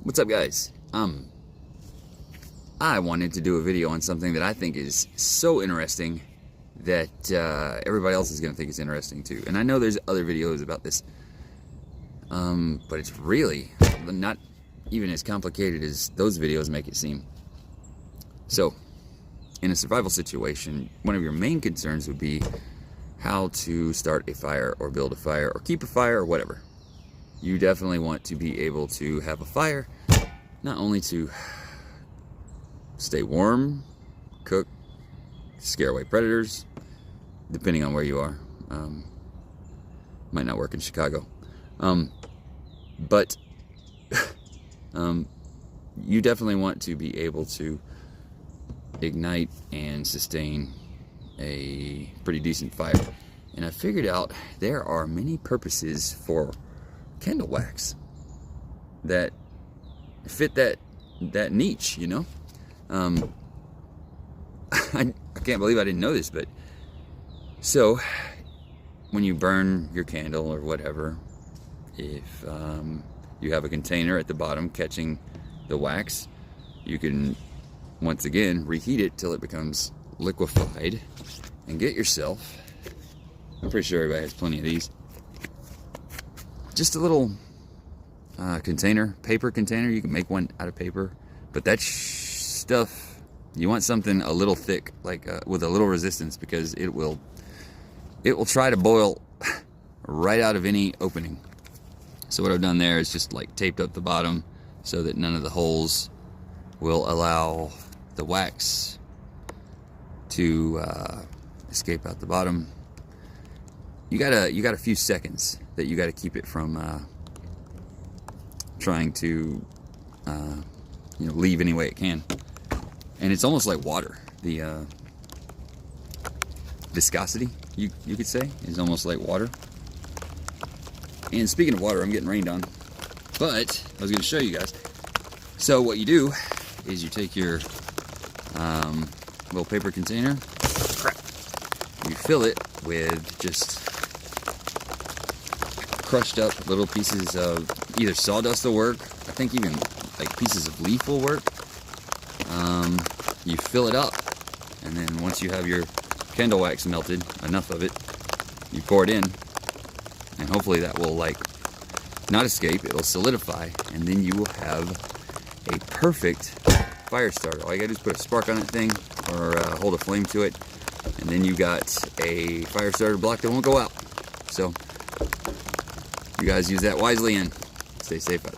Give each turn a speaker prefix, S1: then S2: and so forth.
S1: What's up, guys? I wanted to do a video on something that I think is so interesting that everybody else is going to think it's interesting too. And I know there's other videos about this, but it's really not even as complicated as those videos make it seem. So, in a survival situation, one of your main concerns would be how to start a fire or build a fire or keep a fire or whatever. You definitely want to be able to have a fire, not only to stay warm, cook, scare away predators, depending on where you are. Might not work in Chicago. But you definitely want to be able to ignite and sustain a pretty decent fire. And I figured out there are many purposes for candle wax that fit that niche, you know. I can't believe I didn't know this, but so when you burn your candle or whatever, if you have a container at the bottom catching the wax, you can once again reheat it till it becomes liquefied and get yourself, I'm pretty sure everybody has plenty of these, just a little container, paper container. You can make one out of paper, but that stuff, you want something a little thick, like with a little resistance, because it will try to boil right out of any opening. So what I've done there is just like taped up the bottom so that none of the holes will allow the wax to escape out the bottom. You got a few seconds that you got to keep it from trying to leave any way it can. And it's almost like water. The viscosity, you could say, is almost like water. And speaking of water, I'm getting rained on, but I was going to show you guys. So what you do is you take your little paper container, you fill it with just crushed up little pieces of either sawdust will work. I think even like pieces of leaf will work. You fill it up, and then once you have your candle wax melted, enough of it, you pour it in, and hopefully that will like not escape, it'll solidify, and then you will have a perfect fire starter. All you gotta do is put a spark on that thing or hold a flame to it, and then you got a fire starter block that won't go out. So you guys use that wisely and stay safe out there.